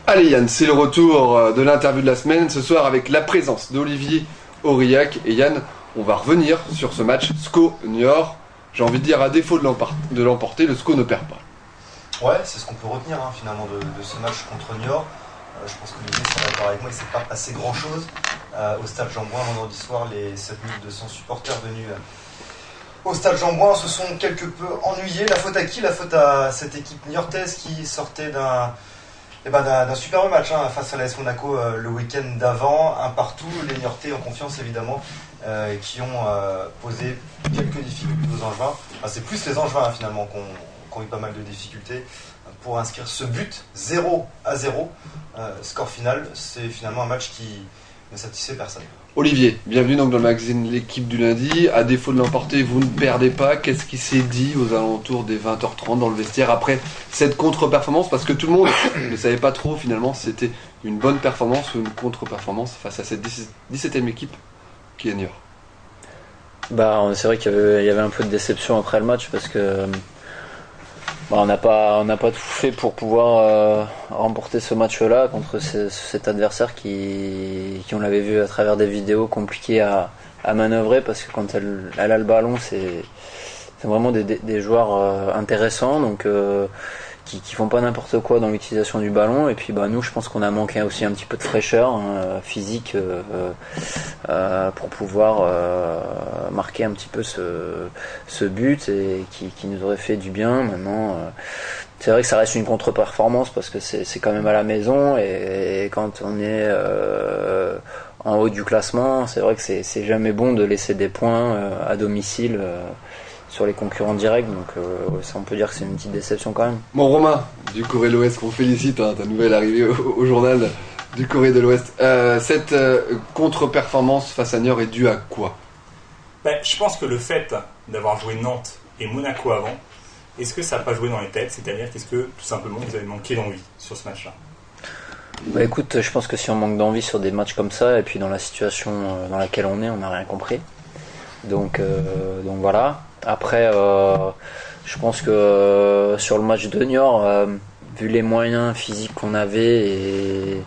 Allez Yann, c'est le retour de l'interview de la semaine, ce soir avec la présence d'Olivier Aurillac. Et Yann, on va revenir sur ce match SCO-Niort. J'ai envie de dire, à défaut de l'emporter, le SCO ne perd pas. Ouais, c'est ce qu'on peut retenir finalement de ce match contre Niort. Je pense que Olivier sera d'accord avec moi, il ne s'est pas passé grand chose au stade Jean-Bouin vendredi soir. Les 7200 supporters venus au stade Jean-Bouin se sont quelque peu ennuyés. La faute à qui? La faute à cette équipe niortaise qui sortait d'un superbe match face à l'AS Monaco le week-end d'avant, un partout. Les Niortais en confiance évidemment, qui ont posé quelques difficultés aux Angevins. C'est plus les Angevins finalement qui ont eu pas mal de difficultés pour inscrire ce but 0-0. Score final, c'est finalement un match qui ne satisfait personne. Olivier, bienvenue donc dans le magazine L'équipe du lundi. À défaut de l'emporter, vous ne perdez pas. Qu'est-ce qui s'est dit aux alentours des 20h30 dans le vestiaire après cette contre-performance? Parce que tout le monde ne savait pas trop finalement si c'était une bonne performance ou une contre-performance face à cette 17e équipe qui est Niort. C'est vrai qu'il y avait un peu de déception après le match parce que on n'a pas tout fait pour pouvoir remporter ce match-là contre cet adversaire qui on l'avait vu à travers des vidéos, compliqué à manœuvrer parce que quand elle a le ballon, c'est vraiment des joueurs intéressants, donc qui font pas n'importe quoi dans l'utilisation du ballon. Et puis nous, je pense qu'on a manqué aussi un petit peu de fraîcheur physique pour pouvoir marquer un petit peu ce but et qui nous aurait fait du bien. Maintenant, c'est vrai que ça reste une contre-performance parce que c'est quand même à la maison et quand on est en haut du classement, c'est vrai que c'est jamais bon de laisser des points à domicile sur les concurrents directs, donc ça, on peut dire que c'est une petite déception quand même. Bon, Romain, du Corée de l'Ouest, qu'on félicite, ta nouvelle arrivée au journal du Corée de l'Ouest. Cette contre-performance face à Niort est due à quoi? Je pense que le fait d'avoir joué Nantes et Monaco avant, est-ce que ça n'a pas joué dans les têtes? C'est-à-dire qu'est-ce que tout simplement vous avez manqué d'envie sur ce match-là? Écoute, je pense que si on manque d'envie sur des matchs comme ça, et puis dans la situation dans laquelle on n'a rien compris. Donc voilà. Après, je pense que sur le match de Niort, vu les moyens physiques qu'on avait et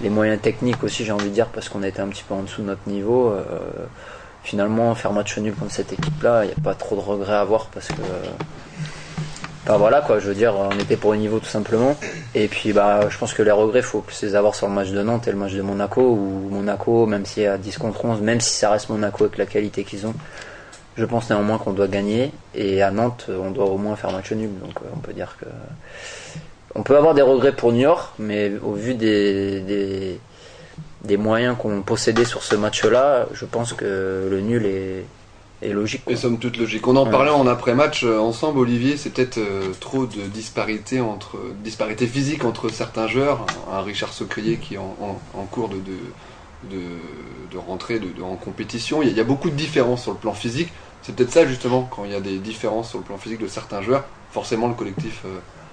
les moyens techniques aussi, j'ai envie de dire, parce qu'on était un petit peu en dessous de notre niveau, finalement, faire match nul contre cette équipe-là, il n'y a pas trop de regrets à avoir parce que... voilà quoi, je veux dire, on était pour le niveau tout simplement. Et puis je pense que les regrets, il faut plus les avoir sur le match de Nantes et le match de Monaco, où Monaco, même s'il y a 10 contre 11, même si ça reste Monaco avec la qualité qu'ils ont, je pense néanmoins qu'on doit gagner, et à Nantes on doit au moins faire match nul, donc on peut dire que on peut avoir des regrets pour Niort, mais au vu des moyens qu'on possédait sur ce match-là, je pense que le nul est logique, quoi. Et somme toute logique. On en parlait en après-match ensemble, Olivier, c'est peut-être trop de disparité physique entre certains joueurs. Un Richard Socrier qui est en cours de rentrée en compétition. Il y a beaucoup de différences sur le plan physique. C'est peut-être ça justement, quand il y a des différences sur le plan physique de certains joueurs, forcément le collectif...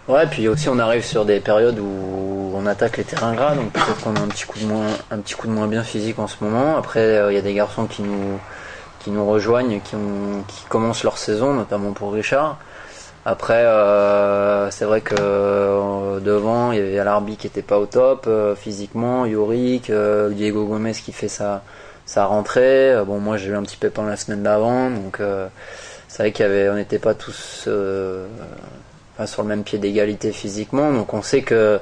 Ouais, puis aussi on arrive sur des périodes où on attaque les terrains gras, donc peut-être qu'on a un petit coup de moins bien physique en ce moment. Après, il y a des garçons qui nous rejoignent, qui commencent leur saison, notamment pour Richard. Après, c'est vrai que devant, il y avait Alarbi qui était pas au top physiquement, Yorick, Diego Gomez qui fait sa rentrée. Moi j'ai eu un petit pépin la semaine d'avant, donc c'est vrai qu'on n'était pas tous sur le même pied d'égalité physiquement. Donc on sait que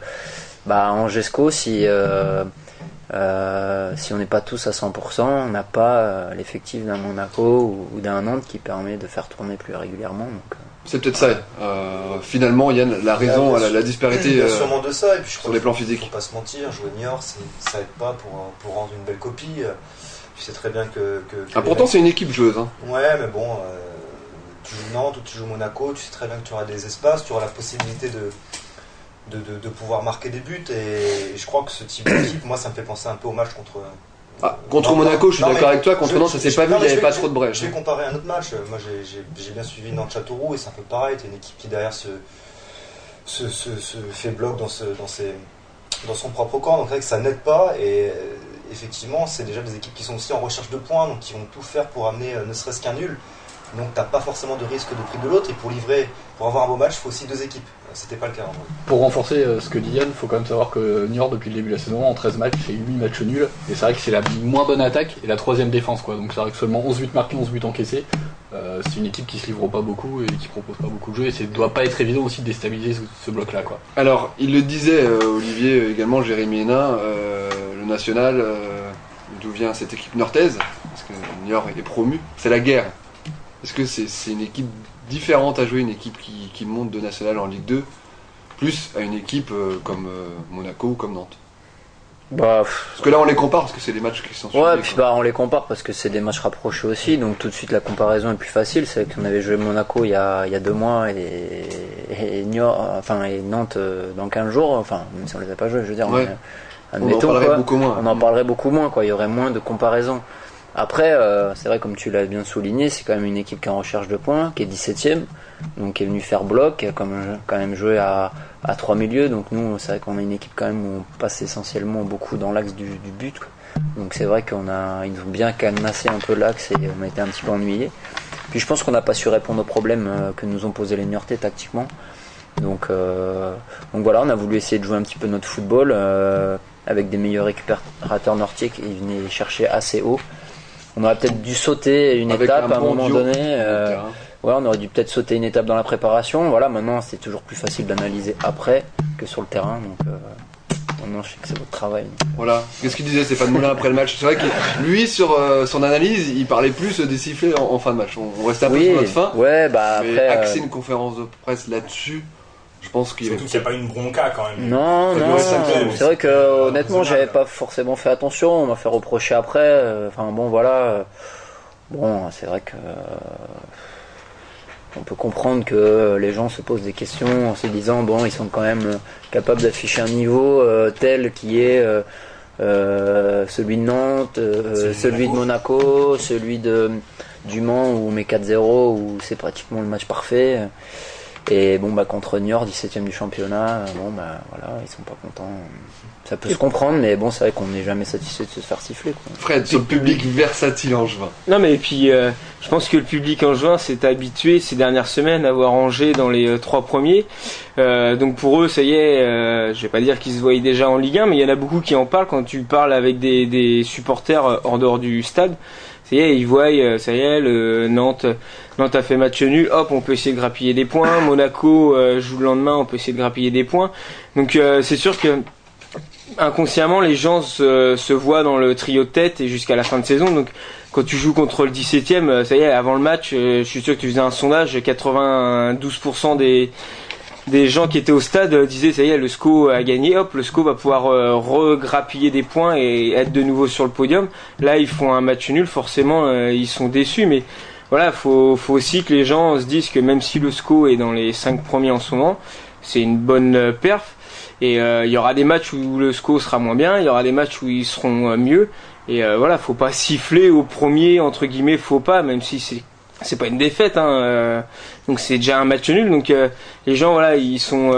en GESCO, si on n'est pas tous à 100%, on n'a pas l'effectif d'un Monaco ou d'un Nantes qui permet de faire tourner plus régulièrement. Donc, c'est peut-être ça. Finalement, Yann, la raison, la disparité il y a sûrement de ça. Et puis, je sur les plans physiques. Il ne faut pas se mentir, jouer Niort, ça aide pas pour rendre une belle copie. Tu sais très bien que pourtant, c'est une équipe joueuse. Ouais, mais bon, tu joues Nantes ou tu joues Monaco, tu sais très bien que tu auras des espaces, tu auras la possibilité de pouvoir marquer des buts. Et je crois que ce type d'équipe, moi, ça me fait penser un peu au match contre Monaco, je suis d'accord avec toi. Contre Nantes, ça s'est pas vu, il n'y avait pas trop de brèche. Je vais comparer un autre match. Moi, j'ai bien suivi Nantes-Châteauroux et c'est un peu pareil. T'as une équipe qui derrière se fait bloc dans son propre camp. Donc c'est vrai que ça n'aide pas. Et effectivement, c'est déjà des équipes qui sont aussi en recherche de points, donc qui vont tout faire pour amener ne serait-ce qu'un nul. Donc t'as pas forcément de risque de prise de l'autre, et pour avoir un beau match, il faut aussi 2 équipes. C'était pas le cas en vrai. Pour renforcer ce que dit Yann, il faut quand même savoir que Niort, depuis le début de la saison, en 13 matchs, fait 8 matchs nuls. Et c'est vrai que c'est la moins bonne attaque et la 3e défense, quoi. Donc c'est vrai que seulement 11 buts marqués, 11 buts encaissés. C'est une équipe qui se livre pas beaucoup et qui propose pas beaucoup de jeux. Et ça doit pas être évident aussi de déstabiliser ce bloc-là, quoi. Alors, il le disait, Olivier, également, Jérémy Hénin, le national, d'où vient cette équipe niortaise, parce que Niort est promu, c'est la guerre. Est-ce que c'est une équipe différente à jouer, une équipe qui monte de national en Ligue 2, plus à une équipe comme Monaco ou comme Nantes? Parce que là on les compare parce que c'est des matchs qui sont suivis. Ouais, puis on les compare parce que c'est des matchs rapprochés aussi, donc tout de suite la comparaison est plus facile. C'est qu'on avait joué Monaco il y a 2 mois et Nantes dans 15 jours, enfin même si on les a pas joués, je veux dire. Ouais. Admettons, on en parlerait beaucoup moins. On en parlerait beaucoup moins, quoi. Il y aurait moins de comparaison. Après, c'est vrai, comme tu l'as bien souligné, c'est quand même une équipe qui est en recherche de points, qui est 17ème, donc qui est venue faire bloc, qui a quand même joué à 3 milieux. Donc nous, c'est vrai qu'on a une équipe quand même où on passe essentiellement beaucoup dans l'axe du but, quoi. Donc c'est vrai qu'ils nous ont bien cadenassé un peu l'axe et on a été un petit peu ennuyés. Puis je pense qu'on n'a pas su répondre aux problèmes que nous ont posé les Niortais tactiquement. Donc voilà, on a voulu essayer de jouer un petit peu notre football avec des meilleurs récupérateurs nortiques qui venaient chercher assez haut. On aurait peut-être dû sauter une étape à un moment donné. On aurait dû peut-être sauter une étape dans la préparation. Voilà, maintenant c'est toujours plus facile d'analyser après que sur le terrain. Donc maintenant je sais que c'est votre travail. Voilà. Qu'est-ce qu'il disait Stéphane Moulin après le match? C'est vrai que lui sur son analyse, il parlait plus des sifflets en fin de match. On restait un peu sur notre fin. Ouais, après axer une conférence de presse là-dessus. Je pense qu'il surtout qu'il n'y a pas une bronca quand même. Non, c'est vrai que honnêtement j'avais pas forcément fait attention, on m'a fait reprocher après, c'est vrai que on peut comprendre que les gens se posent des questions en se disant ils sont quand même capables d'afficher un niveau tel qui est celui de Nantes, celui de Monaco, celui du Mans où on met 4-0 où c'est pratiquement le match parfait. Et contre Niort, 17ème du championnat, ils sont pas contents. Ça peut se comprendre, mais c'est vrai qu'on n'est jamais satisfait de se faire siffler, quoi. Fred, sur le public versatile angevin. Non, mais puis je pense que le public angevin s'est habitué ces dernières semaines à voir Angers dans les 3 premiers. Donc pour eux, ça y est, je vais pas dire qu'ils se voyaient déjà en Ligue 1, mais il y en a beaucoup qui en parlent quand tu parles avec des supporters hors dehors du stade. Ça y est, ils voient, ça y est, Nantes a fait match nul, hop, on peut essayer de grappiller des points. Monaco joue le lendemain, on peut essayer de grappiller des points. Donc c'est sûr que inconsciemment, les gens se voient dans le trio de tête et jusqu'à la fin de saison. Donc quand tu joues contre le 17ème, ça y est, avant le match, je suis sûr que tu faisais un sondage, 92% des gens qui étaient au stade disaient ça y est, le SCO a gagné, hop, le SCO va pouvoir regrappiller des points et être de nouveau sur le podium. Là ils font un match nul, forcément ils sont déçus, mais voilà, faut aussi que les gens se disent que même si le SCO est dans les 5 premiers en ce moment, c'est une bonne perf, et il y aura des matchs où le SCO sera moins bien, il y aura des matchs où ils seront mieux, et faut pas siffler au premier entre guillemets faux pas, même si c'est pas une défaite, donc c'est déjà un match nul, donc les gens ils sont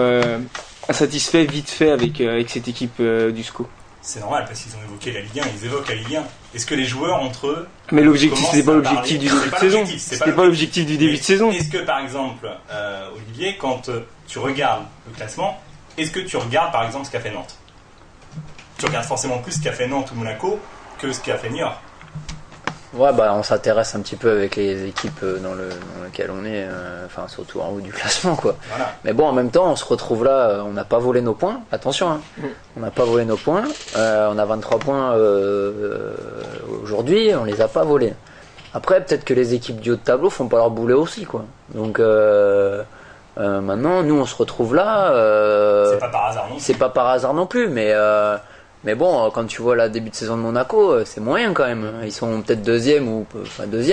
insatisfaits vite fait avec cette équipe du SCO. C'est normal parce qu'ils ont évoqué la Ligue 1, ils évoquent la Ligue 1. Est-ce que les joueurs entre eux... Mais l'objectif, c'était pas l'objectif du début de saison. C'était pas l'objectif du début de saison. Est-ce que par exemple, Olivier, quand tu regardes le classement, est-ce que tu regardes par exemple ce qu'a fait Nantes? Tu regardes forcément plus ce qu'a fait Nantes ou Monaco que ce qu'a fait Niort. Ouais, on s'intéresse un petit peu avec les équipes dans lesquelles on est, surtout en haut du classement, quoi. Voilà. Mais en même temps, on se retrouve là, on n'a pas volé nos points, attention, on n'a pas volé nos points, on a 23 points aujourd'hui, on les a pas volés. Après, peut-être que les équipes du haut de tableau font pas leur boulet aussi, quoi. Donc maintenant, nous, on se retrouve là. C'est pas par hasard non plus. C'est pas par hasard non plus, mais quand tu vois la début de saison de Monaco, c'est moyen quand même. Ils sont peut-être deuxième,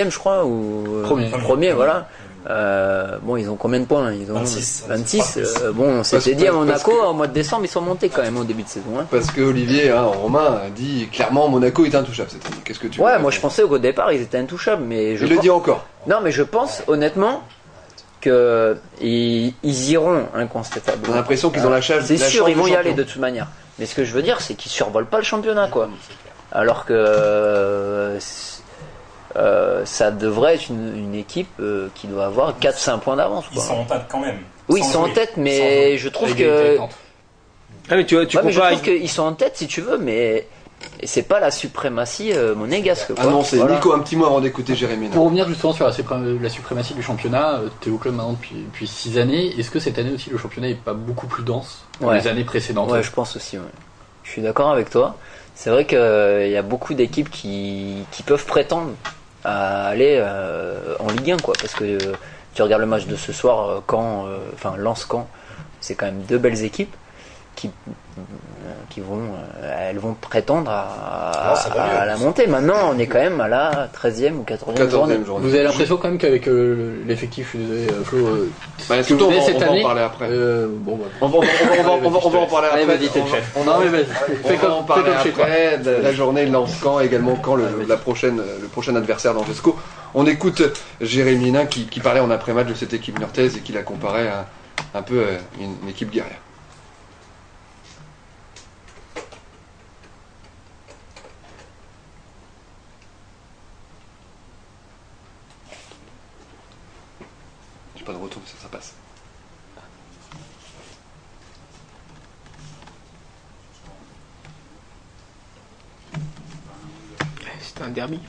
je crois, ou premier, voilà. Ils ont combien de points? Ils ont 26. On s'était dit à Monaco, au mois de décembre, ils sont montés quand même au début de saison. Parce que Olivier, Romain, a dit clairement Monaco est intouchable cette année. Qu'est-ce que tu moi je pensais qu'au départ ils étaient intouchables, mais je le dis encore. Non, mais je pense honnêtement qu'ils iront incontestablement. On a l'impression qu'ils ont la chance. C'est sûr, ils vont y aller de toute manière. Mais ce que je veux dire, c'est qu'ils survolent pas le championnat, quoi. Alors que ça devrait être une équipe qui doit avoir 4-5 points d'avance. Ils sont en tête quand même. Oui, ils Sans sont en jouer. tête, mais je trouve Égalité que. avec Nantes. Ah, mais tu vois, tu Ouais, mais je compares trouve qu'ils sont en tête si tu veux, mais c'est pas la suprématie monégasque. Ah non, c'est Voilà. Nico, un petit mot avant d'écouter Jérémy. Pour revenir justement sur la suprématie du championnat, t'es au club maintenant depuis 6 années. Est-ce que cette année aussi le championnat est pas beaucoup plus dense que Ouais. les années précédentes? Ouais, je pense aussi. Ouais. Je suis d'accord avec toi. C'est vrai qu'il y a beaucoup d'équipes qui peuvent prétendre à aller en Ligue 1, quoi. Parce que tu regardes le match de ce soir, Lens-Caen, c'est quand même 2 belles équipes qui elles vont prétendre Non, ça va mieux. à la montée. Maintenant, on est quand même à la 13e ou 14e journée. 14e journée. Vous avez l'impression quand même qu'avec l'effectif, je suis désolé, Flo, Bah, que surtout, vous avez on cette va en année, parler après. bon, bah, On va en parler Allez, après. vas-y, t'es le chef. On Non, mais vas-y. on Fais va en comme parler chez toi. après de la journée Lens-Caen, également quand le prochain adversaire d'Angesco. On écoute Jérémy Nain qui parlait en après-match de cette équipe niortaise et qui la comparait à un peu une équipe guerrière. J'ai pas de retour, mais ça passe. C'était un derby.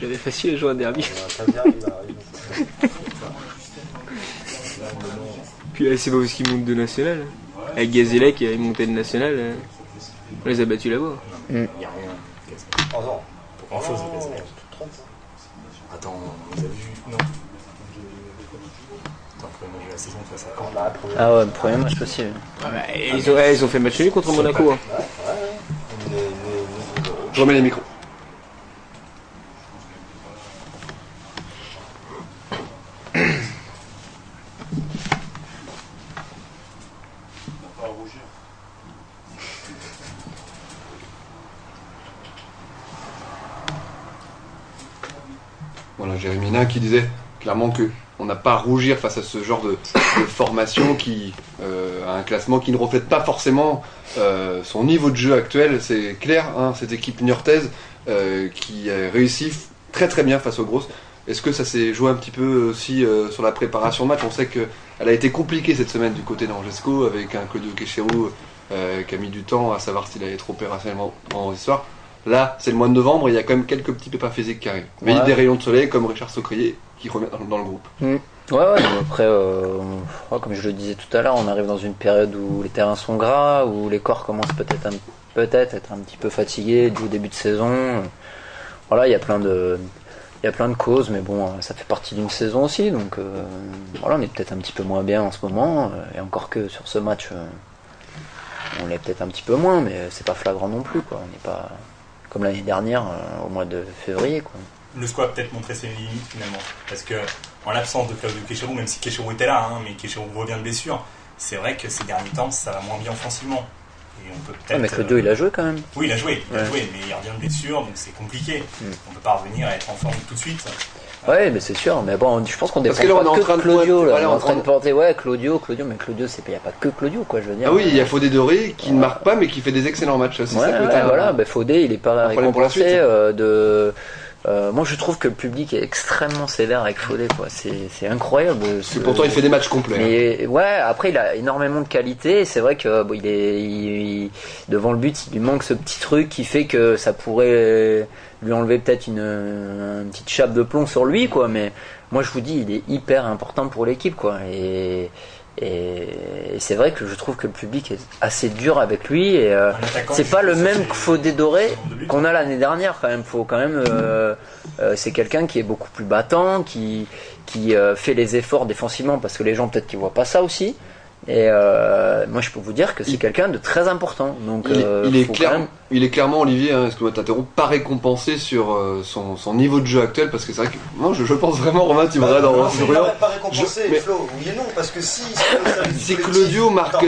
J'avais facile à jouer un derby. Puis là, c'est pas parce qu'ils montent de national. Avec Gazella qui avait monté de national, on les a battus là-bas. Oh non. Pas grand chose. Oh, tu te trompes. Attends, vous avez vu. Non. Attends, quand on a joué la saison face à Caen. Ah ouais, le premier match aussi. Ils ont fait match nul contre Monaco. Hein. Je remets les micros. Voilà, Jérémy Nain qui disait clairement que on n'a pas à rougir face à ce genre de formation qui a un classement qui ne reflète pas forcément son niveau de jeu actuel. C'est clair, hein, cette équipe niortaise qui réussit très très bien face aux grosses. Est-ce que ça s'est joué un petit peu aussi sur la préparation de match? On sait qu'elle a été compliquée cette semaine du côté d'Angesco avec un Claudio Quechero qui a mis du temps à savoir s'il allait être opérationnellement en histoire. Là, c'est le mois de novembre et il y a quand même quelques petits pépins physiques qui arrivent. Mais il y a des rayons de soleil comme Richard Socrier qui remet dans le groupe. Ouais, après, comme je le disais tout à l'heure, on arrive dans une période où les terrains sont gras, où les corps commencent peut-être être un petit peu fatigués du début de saison. Voilà, il y a plein de causes, mais bon, ça fait partie d'une saison aussi, donc voilà, on est peut-être un petit peu moins bien en ce moment, et encore que sur ce match, on l'est peut-être un petit peu moins, mais c'est pas flagrant non plus, quoi. On n'est pas comme l'année dernière, au mois de février, quoi. Le squad a peut-être montré ses limites finalement. Parce que, en l'absence de Claudio Quechero, même si Quechero était là, hein, mais Quechero revient de blessure, c'est vrai que ces derniers temps, ça va moins bien offensivement. Et on peut peut-être. Ouais, mais Claudio, il a joué quand même. Oui, il a joué, Ouais. mais il revient de blessure, donc c'est compliqué. On peut pas revenir à être en forme tout de suite. Ouais, mais c'est sûr, mais bon, je pense qu'on Parce dépend que là, pas on est en que train de Claudio, pointer- là, voilà, on est en on- train de porter, ouais, Claudio, mais Claudio, il n'y a pas que Claudio, quoi, je veux dire. Ah oui, il y a Fodé Doré qui ne marque pas mais qui fait des excellents matchs. C'est Ouais, ça peut ouais, être voilà, Fodé, il est pas un problème pour la récompensé suite. moi, je trouve que le public est extrêmement sévère avec Fodé, quoi. C'est incroyable. Parce que pourtant il fait des matchs complets. hein. Mais ouais, après il a énormément de qualité. Et c'est vrai que bon, devant le but, il lui manque ce petit truc qui fait que ça pourrait lui enlever peut-être une petite chape de plomb sur lui, quoi. Mais moi, je vous dis, il est hyper important pour l'équipe, quoi. Et c'est vrai que je trouve que le public est assez dur avec lui. Et Un attaquant c'est qui pas joue le sur même ses- que Fodé Doré ses nombres de buts. qu'on a l'année dernière, quand même. Faut quand même. C'est quelqu'un qui est beaucoup plus battant, qui fait les efforts défensivement parce que les gens peut-être qu'ils voient pas ça aussi. Et moi, je peux vous dire que c'est quelqu'un de très important. Donc, Il est clairement, Olivier, hein, excuse-moi de t'interrompre, pas récompensé sur son niveau de jeu actuel parce que c'est vrai que non, je pense vraiment, Romain, tu voudrais dans C'est pas récompensé, mais- Flo, oui et non, parce que si Si Claudio marque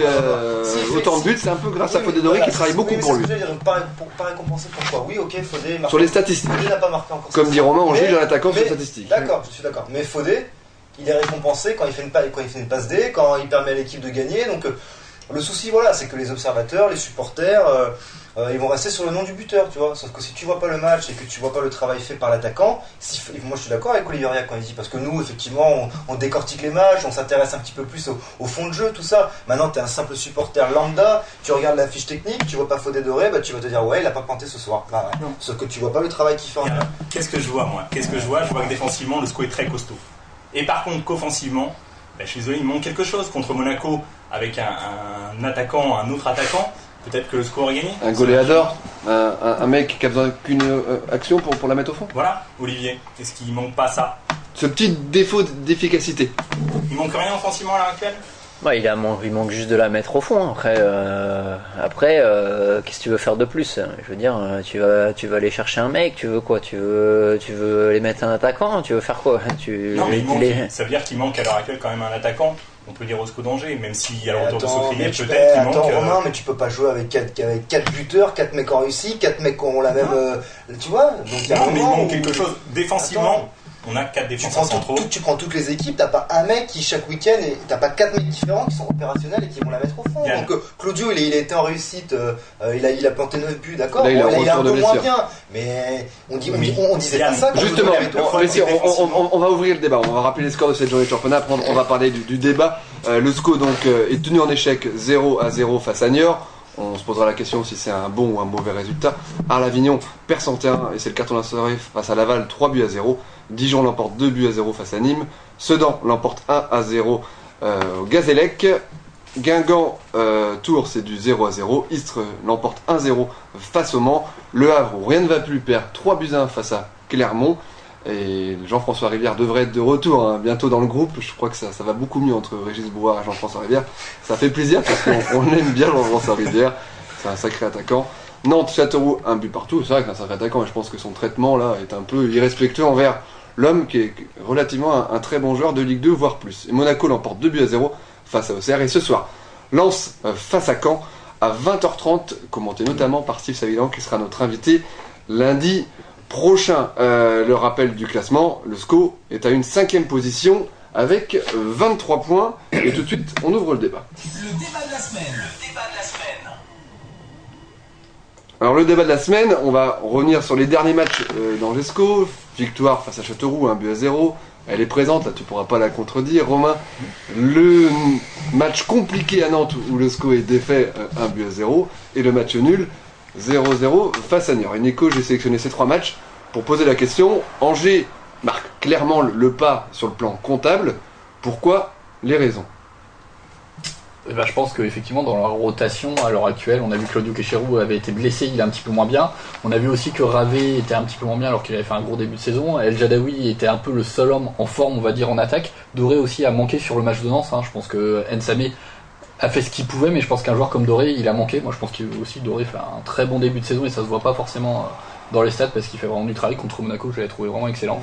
autant de buts, c'est un peu grâce à Fodé Doré qui travaille beaucoup pour lui. Pas récompensé, pourquoi? Oui, ok, Fodé marque. Sur les statistiques. Fodé n'a pas marqué encore. Comme dit Romain, on juge Mais- un attaquant sur mais- statistiques. D'accord, je suis d'accord. Mais Fodé, il est récompensé quand il fait une passe D, quand il permet à l'équipe de gagner. Donc le souci, voilà, c'est que les observateurs, les supporters, ils vont rester sur le nom du buteur, tu vois. Sauf que si tu vois pas le match et que tu vois pas le travail fait par l'attaquant, moi je suis d'accord avec Olivier Riac quand il dit, parce que nous effectivement on décortique les matchs, on s'intéresse un petit peu plus au fond de jeu, tout ça. Maintenant t'es un simple supporter lambda, tu regardes la fiche technique, tu vois pas Fodé Doré, bah tu vas te dire ouais il a pas planté ce soir. Bah, ouais. Sauf que tu vois pas le travail qu'il fait en Qu'est-ce que je vois moi? Je vois que défensivement le SCO est très costaud. Et par contre qu'offensivement, je suis désolé, il manque quelque chose. Contre Monaco, avec un attaquant, un autre attaquant, peut-être que le SCO aurait gagné. Un goléador, un mec qui a besoin qu'une action pour la mettre au fond. Voilà, Olivier, est-ce qu'il manque pas ça? Ce petit défaut d'efficacité. Il manque rien offensivement à l'heure actuelle? Il manque juste de la mettre au fond. Après, qu'est-ce que tu veux faire de plus? Je veux dire, tu vas aller chercher un mec, tu veux quoi? Tu veux aller mettre un attaquant? Tu veux faire quoi? Non, mais ça veut dire qu'il manque à l'heure actuelle quand même un attaquant. On peut dire au SCO d'Angers, même s'il y a le retour de Socrier, peut-être qu'il manque... Attends Romain, mais tu peux pas jouer avec 4 buteurs, 4 mecs en Russie, 4 mecs qui ont la même... tu vois donc, non, mais il manque quelque chose. Défensivement, on a 4 défenseurs centraux. Tu prends toutes les équipes, t'as pas un mec qui chaque week-end, t'as pas 4 mecs différents qui sont opérationnels et qui vont la mettre au fond. Yann. Donc Claudio, il a été en réussite, il a planté 9 buts, d'accord. Là, il est un peu moins bien, mais on disait Yann, pas ça. Justement, on va ouvrir le débat, on va rappeler les scores de cette journée de championnat, après on va parler du débat. Le SCO donc est tenu en échec 0-0 face à Niort. On se posera la question si c'est un bon ou un mauvais résultat. Arles-Avignon perd 101 et c'est le carton de la soirée face à Laval 3-0. Dijon l'emporte 2-0 face à Nîmes. Sedan l'emporte 1-0 au Gazélec. Guingamp, Tours c'est du 0-0. Istres l'emporte 1-0 face au Mans. Le Havre où rien ne va plus perd 3-1 face à Clermont. Et Jean-François Rivière devrait être de retour bientôt dans le groupe. Je crois que ça va beaucoup mieux entre Régis Brouard et Jean-François Rivière. Ça fait plaisir parce qu'on aime bien Jean-François Rivière. C'est un sacré attaquant. Nantes, Châteauroux, un but partout. C'est vrai que c'est un sacré attaquant et je pense que son traitement là est un peu irrespectueux envers l'homme qui est relativement un très bon joueur de Ligue 2, voire plus. Et Monaco l'emporte 2-0 face à Auxerre. Et ce soir, Lens face à Caen à 20h30, commenté notamment par Steve Savidan qui sera notre invité lundi prochain. Le rappel du classement, le SCO est à une 5e position avec 23 points. Et tout de suite, on ouvre le débat. Le débat de la semaine. Alors le débat de la semaine, on va revenir sur les derniers matchs d'Angers SCO. Victoire face à Châteauroux, 1-0. Elle est présente, là tu pourras pas la contredire. Romain, le match compliqué à Nantes où le SCO est défait 1-0. Et le match nul 0-0 face à Niort. Et Nico, j'ai sélectionné ces 3 matchs pour poser la question. Angers marque clairement le pas sur le plan comptable. Pourquoi? Les raisons? Je pense qu'effectivement dans la rotation à l'heure actuelle, on a vu que Claudio Quecherou avait été blessé, il est un petit peu moins bien. On a vu aussi que Ravé était un petit peu moins bien alors qu'il avait fait un gros début de saison. El Jadaoui était un peu le seul homme en forme, on va dire, en attaque. Doré aussi a manqué sur le match de Nantes. Je pense que Nsamé a fait ce qu'il pouvait, mais je pense qu'un joueur comme Doré, il a manqué. Moi je pense que aussi Doré fait un très bon début de saison et ça se voit pas forcément dans les stats parce qu'il fait vraiment du travail. Contre Monaco, je l'ai trouvé vraiment excellent.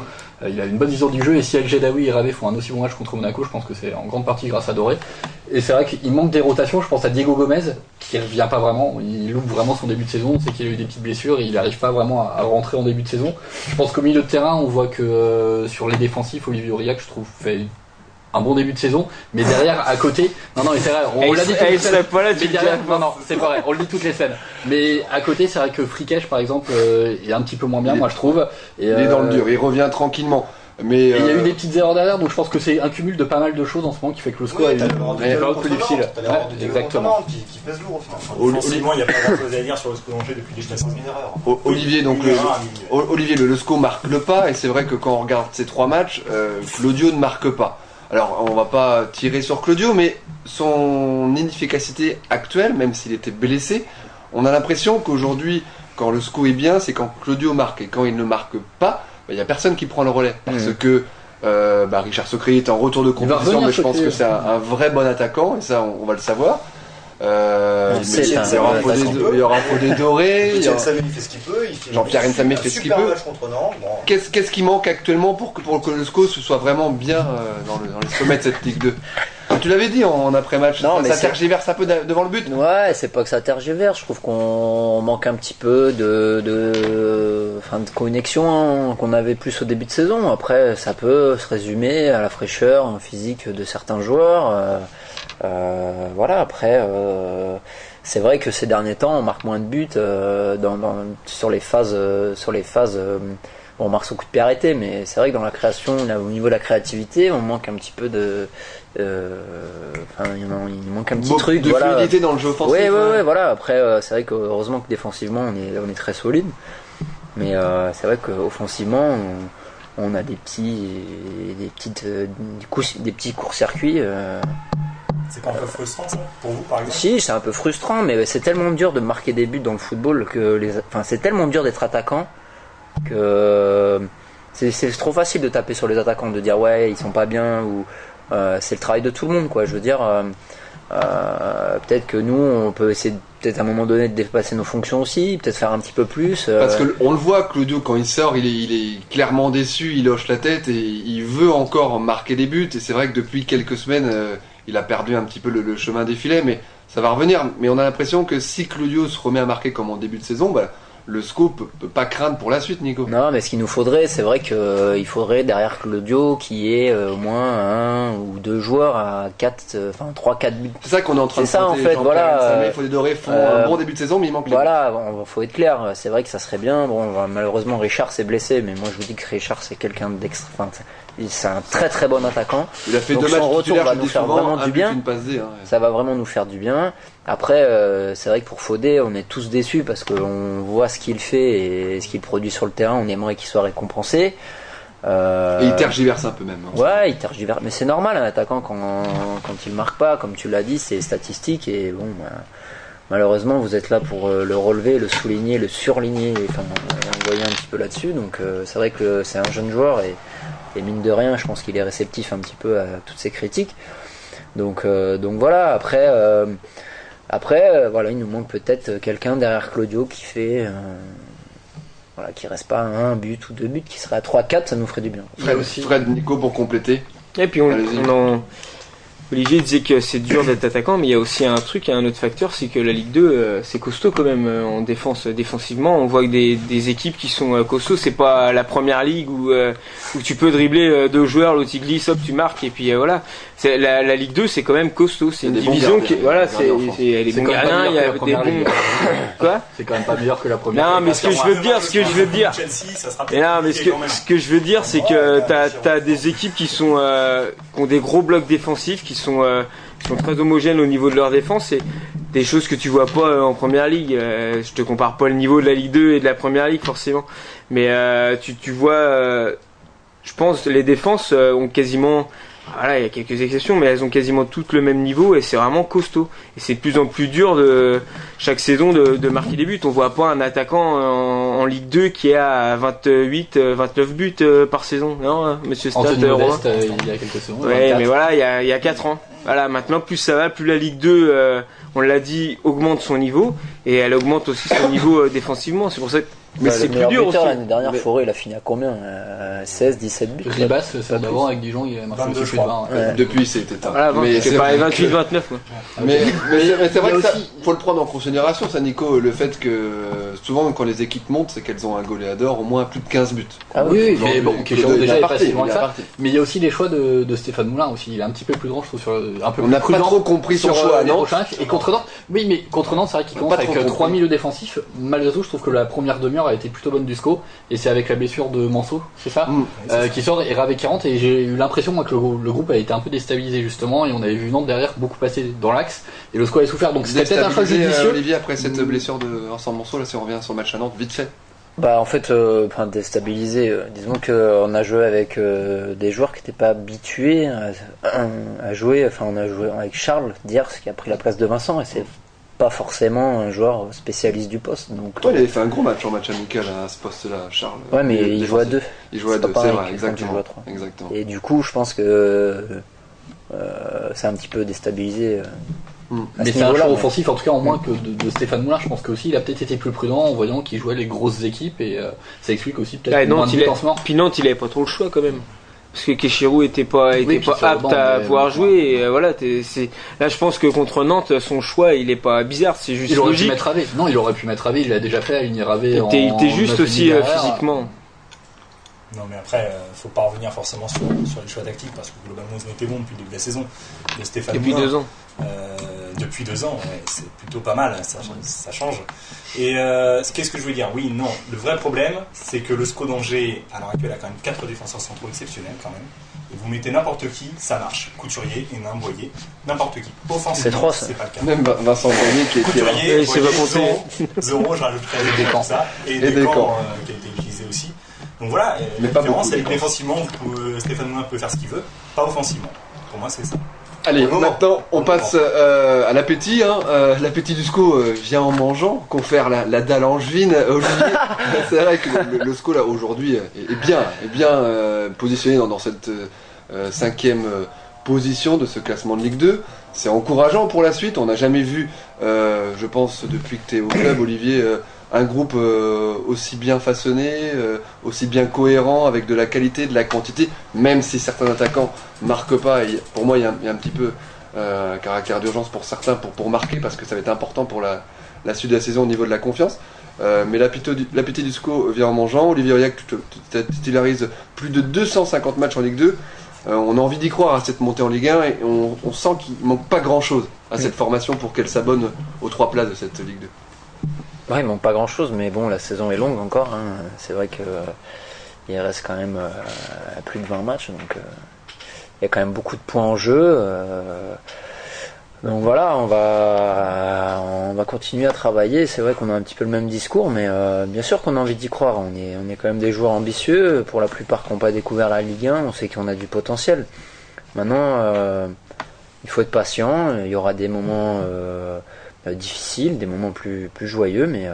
Il a une bonne vision du jeu et si El Jadaoui et Ravé font un aussi bon match contre Monaco, je pense que c'est en grande partie grâce à Doré. Et c'est vrai qu'il manque des rotations. Je pense à Diego Gomez qui ne revient pas vraiment. Il loupe vraiment son début de saison. On sait qu'il a eu des petites blessures et il n'arrive pas vraiment à rentrer en début de saison. Je pense qu'au milieu de terrain, on voit que sur les défensifs, Olivier Aurillac, je trouve, fait un bon début de saison, mais derrière, à côté, non, mais c'est vrai, on l'a dit toutes les semaines. Non, c'est pas vrai, on le dit toutes les semaines. Mais à côté, c'est vrai que Friquech, par exemple, est un petit peu moins bien, moi je trouve. Et, il est dans le dur, il revient tranquillement. Mais il y a eu des petites erreurs derrière, donc je pense que c'est un cumul de pas mal de choses en ce moment qui fait que le score est un peu difficile. Exactement. Qui pèse lourd au final. Offensivement, il n'y a pas grand chose à dire sur le SCO d'Angers depuis les déplacements. Olivier, donc le SCO marque le pas, et c'est vrai que quand on regarde ces 3 matchs, Claudio ne marque pas. Alors, on va pas tirer sur Claudio, mais son inefficacité actuelle, même s'il était blessé, on a l'impression qu'aujourd'hui, quand le SCO est bien, c'est quand Claudio marque. Et quand il ne marque pas, il n'y a personne qui prend le relais. Parce que Richard Socrier est en retour de compétition, mais je pense que c'est un vrai bon attaquant, et ça, on va le savoir. Il y aura Fodé Doré. Nsamé fait ce qu'il peut. Jean-Pierre Nsamé fait ce qu'il peut. Qu'est-ce qui manque actuellement pour que le SCO soit vraiment bien dans les sommets de cette Ligue 2? Tu l'avais dit en après-match, ça tergiverse un peu devant le but. Ouais, c'est pas que ça tergiverse, je trouve qu'on manque un petit peu de connexion qu'on avait plus au début de saison. Après, ça peut se résumer à la fraîcheur physique de certains joueurs. Voilà, après, c'est vrai que ces derniers temps, on marque moins de buts sur les phases. On marque son coup de pied arrêté, mais c'est vrai que dans la création, là, au niveau de la créativité, on manque un petit peu de. Il manque un petit truc. De fluidité dans le jeu offensif. Ouais, voilà. Après, c'est vrai que heureusement que défensivement, on est très solide. Mais c'est vrai qu'offensivement, on a des petits courts-circuits. C'est pas un peu frustrant ça pour vous par exemple? Si, c'est un peu frustrant, mais c'est tellement dur de marquer des buts dans le football c'est tellement dur d'être attaquant que c'est trop facile de taper sur les attaquants, de dire ouais ils sont pas bien ou c'est le travail de tout le monde quoi. Je veux dire peut-être que nous on peut essayer peut-être à un moment donné de dépasser nos fonctions aussi, peut-être faire un petit peu plus. Parce que on le voit, Claudio quand il sort, il est clairement déçu, il hoche la tête et il veut encore marquer des buts. Et c'est vrai que depuis quelques semaines, il a perdu un petit peu le chemin des filets, mais ça va revenir. Mais on a l'impression que si Claudio se remet à marquer comme en début de saison, le SCO peut pas craindre pour la suite, Nico. Non, mais ce qu'il nous faudrait, c'est vrai qu'il faudrait derrière Claudio qu'il y ait au moins 1 ou 2 joueurs à 3-4 buts. C'est ça qu'on est en train de en fait, voilà. Il faut des dorés font un bon début de saison, mais il manque les voilà, faut être clair, c'est vrai que ça serait bien. Bon, malheureusement, Richard s'est blessé, mais moi je vous dis que Richard c'est quelqu'un d'extra. C'est un très très bon attaquant. Il a fait donc 2 matchs retour va nous faire vraiment du bien. Ça va vraiment nous faire du bien. Après, c'est vrai que pour Fodé, on est tous déçus parce qu'on voit ce qu'il fait et ce qu'il produit sur le terrain. On aimerait qu'il soit récompensé. Et il tergiverse un peu même. Ouais, il tergiverse. Mais c'est normal, un attaquant quand il marque pas, comme tu l'as dit, c'est statistique. Et bon, malheureusement, vous êtes là pour le relever, le souligner, le surligner, envoyer un petit peu là-dessus. Donc c'est vrai que c'est un jeune joueur et mine de rien, je pense qu'il est réceptif un petit peu à toutes ces critiques. Donc voilà. Après, il nous manque peut-être quelqu'un derrière Claudio qui fait, qui reste pas à 1 but ou 2 buts, qui serait à 3-4, ça nous ferait du bien. Fred, Nico pour compléter. Et puis Olivier disait que c'est dur d'être attaquant, mais il y a aussi un autre facteur, c'est que la Ligue 2, c'est costaud quand même en défense. Défensivement, on voit que des équipes qui sont costauds, c'est pas la première ligue où tu peux dribbler 2 joueurs, l'autre il glisse, hop, tu marques, et puis voilà. C'est la Ligue 2, c'est quand même costaud. C'est une division qui, voilà, c'est les bons gardiens, il y a des bons. Quoi? C'est quand même pas meilleur que la première. Non, mais ce que je veux dire, c'est que t'as des équipes qui ont des gros blocs défensifs, qui sont très homogènes au niveau de leur défense, et des choses que tu vois pas en première ligue. Je te compare pas le niveau de la Ligue 2 et de la première ligue forcément, mais tu vois, je pense les défenses ont quasiment, voilà, il y a quelques exceptions, mais elles ont quasiment toutes le même niveau et c'est vraiment costaud. Et c'est de plus en plus dur chaque saison de marquer des buts. On voit pas un attaquant en Ligue 2 qui est à 28, 29 buts par saison. Non, monsieur Stade, il y a quelques saisons. Ouais, 24. Mais voilà, il y a 4 ans. Voilà, maintenant plus ça va, plus la Ligue 2, on l'a dit, augmente son niveau et elle augmente aussi son niveau défensivement. C'est pour ça que mais c'est plus dur aussi. L'année dernière, Fauré, il a fini à combien 16, 17 buts. Ribas, c'est d'avant avec Dijon, il a marqué aussi plus de 20. Ouais. Depuis, c'était tard. Voilà, mais c'est pas 28, 29. Quoi. Mais c'est vrai que ça, faut le prendre en considération, ça, Nico, le fait que souvent, quand les équipes montent, c'est qu'elles ont un goléador au moins plus de 15 buts. Ah oui, mais bon, Kéchirou déjà est pas si loin que ça. Mais il y a aussi les choix de Stéphane Moulin aussi. Il est un petit peu plus grand, je trouve, un peu plus prudent. On n'a pas trop compris son choix à Nantes. Et contre Nantes, oui, mais contre Nantes, c'est vrai qu'il commence avec 3 milieux défensifs. Malgré tout, je trouve que la première demi-heure a été plutôt bonne du SCO, et c'est avec la blessure de Manso, c'est ça, qui sort et Ravé qui rentre, et j'ai eu l'impression moi que le groupe a été un peu déstabilisé justement, et on avait vu Nantes derrière beaucoup passer dans l'axe, et le SCO avait souffert, donc c'était peut-être un choix judicieux. Olivier, après cette blessure de Vincent Manso, là si on revient sur le match à Nantes, vite fait. En fait, déstabilisé, disons qu'on a joué avec des joueurs qui n'étaient pas habitués à jouer, on a joué avec Charles Diers qui a pris la place de Vincent, et c'est pas forcément un joueur spécialiste du poste. Donc, il avait fait un gros match en match amical à ce poste-là, Charles. Ouais, mais il joue à 2. Il joue à 2, c'est vrai, exactement. Et du coup, je pense que c'est un petit peu déstabilisé. Mais c'est un choix offensif, en tout cas en moins que de Stéphane Moulin. Je pense qu'aussi il a peut-être été plus prudent en voyant qu'il jouait les grosses équipes, et ça explique aussi peut-être moins de buts en ce moment. Puis Nantes, il avait pas trop le choix quand même. Parce que Kéchirou était pas apte à pouvoir jouer, et voilà, là je pense que contre Nantes son choix il est pas bizarre, c'est juste logique. Il aurait pu mettre Ravé, il l'a déjà fait à Uniravé. Il était juste aussi physiquement. Non, mais après, faut pas revenir forcément sur les choix tactiques, parce que globalement ils ont été bons depuis le début de la saison. De Stéphane depuis Moulin, 2 ans. depuis 2 ans, ouais, c'est plutôt pas mal, ça change. Et qu'est-ce que je veux dire? Oui, non, le vrai problème, c'est que le SCO d'Angers, à l'heure actuelle, a quand même 4 défenseurs centraux exceptionnels quand même. Et vous mettez n'importe qui, ça marche. Couturier, Hénin, Boyer, n'importe qui. Offensivement, c'est pas le cas. Même Vincent Boyer qui est Couturier, c'est pas compté. Zoro, je rajouterais tout ça. Et des camps qui a été utilisé aussi. Donc voilà, mais la différence, c'est que défensivement, Stéphane Moulin peut faire ce qu'il veut, pas offensivement. Pour moi, c'est ça. Allez, maintenant on passe à l'appétit. L'appétit du SCO vient en mangeant, confère la dalle angevine. Olivier, c'est vrai que le SCO là aujourd'hui est bien positionné dans cette 5e position de ce classement de Ligue 2. C'est encourageant pour la suite. On n'a jamais vu, je pense, depuis que tu es au club, Olivier, un groupe aussi bien façonné, aussi bien cohérent, avec de la qualité, de la quantité, même si certains attaquants marquent pas. Et pour moi, il y a un petit peu caractère d'urgence pour certains pour marquer, parce que ça va être important pour la suite de la saison au niveau de la confiance. Mais l'appétit du SCO vient en mangeant. Olivier Aurillac titularise plus de 250 matchs en Ligue 2. On a envie d'y croire à cette montée en Ligue 1 et on sent qu'il manque pas grand chose à cette formation pour qu'elle s'abonne aux 3 places de cette Ligue 2. Ouais, il manque pas grand chose, mais bon, la saison est longue encore. C'est vrai que il reste quand même plus de 20 matchs, donc il y a quand même beaucoup de points en jeu. Donc voilà, on va continuer à travailler. C'est vrai qu'on a un petit peu le même discours, mais bien sûr qu'on a envie d'y croire. On est quand même des joueurs ambitieux. Pour la plupart qui n'ont pas découvert la Ligue 1, on sait qu'on a du potentiel. Maintenant, il faut être patient. Il y aura des moments difficiles, des moments plus joyeux, mais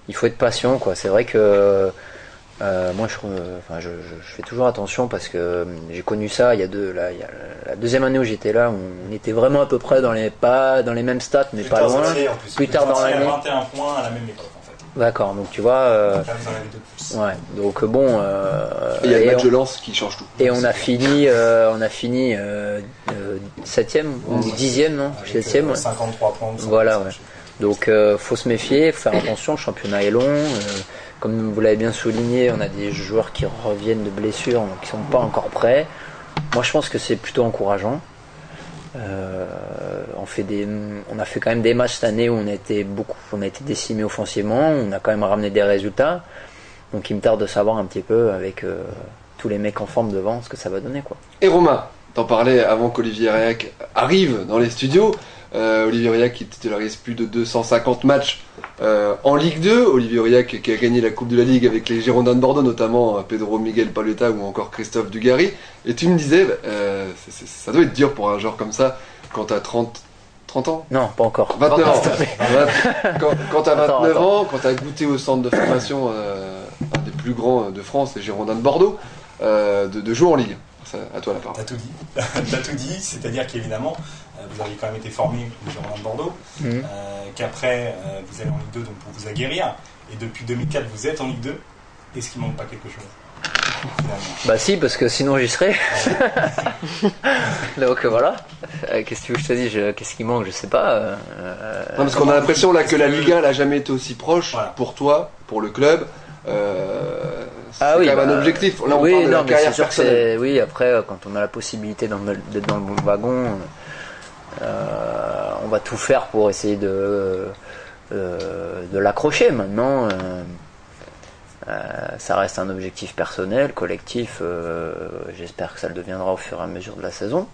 il faut être patient, quoi. C'est vrai que moi je fais toujours attention, parce que j'ai connu ça il y a la 2e année où j'étais là, on était vraiment à peu près dans les mêmes stats, mais pas loin. Plus tard dans l'année. 21 points à la même époque, en fait. D'accord, donc tu vois. Ouais, donc bon. Il y a le match de Lens qui change tout. Et on a fini 7e ou 10e, non? 7e. 53 points. Voilà, ouais. Donc faut se méfier, faut faire attention, le championnat est long. Comme vous l'avez bien souligné, on a des joueurs qui reviennent de blessures, donc qui sont pas encore prêts. Moi je pense que c'est plutôt encourageant. On a fait quand même des matchs cette année où on a été décimés offensivement, on a quand même ramené des résultats. Donc il me tarde de savoir un petit peu avec tous les mecs en forme devant ce que ça va donner, quoi. Et Romain, t'en parlais avant qu'Olivier Aurillac arrive dans les studios. Olivier Aurillac qui titularise plus de 250 matchs en Ligue 2. Olivier Aurillac qui a gagné la Coupe de la Ligue avec les Girondins de Bordeaux, notamment Pedro Miguel Paletta ou encore Christophe Dugarry. Et tu me disais, ça doit être dur pour un joueur comme ça quand t'as 30 ans. Non, pas encore. 29 ans. Quand t'as 29 ans, quand t'as goûté au centre de formation, un des plus grands de France, les Girondins de Bordeaux, de jouer en Ligue. À toi la parole. T'as tout dit. T'as tout dit, c'est-à-dire qu'évidemment, vous avez quand même été formé aux Girondins de Bordeaux, qu'après vous allez en Ligue 2 donc pour vous aguerrir, et depuis 2004 vous êtes en Ligue 2. Est-ce qu'il manque pas quelque chose finalement? Bah si, parce que sinon j'y serais. Donc voilà. Qu'est-ce que tu veux que je te dise? Qu'est-ce qui manque? Je sais pas. Non, parce qu'on a l'impression là que la Ligue 1 n'a jamais été aussi proche pour toi, pour le club. C'est quand même un objectif. Là, on parle de la carrière personnelle. Oui, après, quand on a la possibilité d'être dans le bon wagon, on va tout faire pour essayer de l'accrocher. Maintenant, ça reste un objectif personnel, collectif. J'espère que ça le deviendra au fur et à mesure de la saison.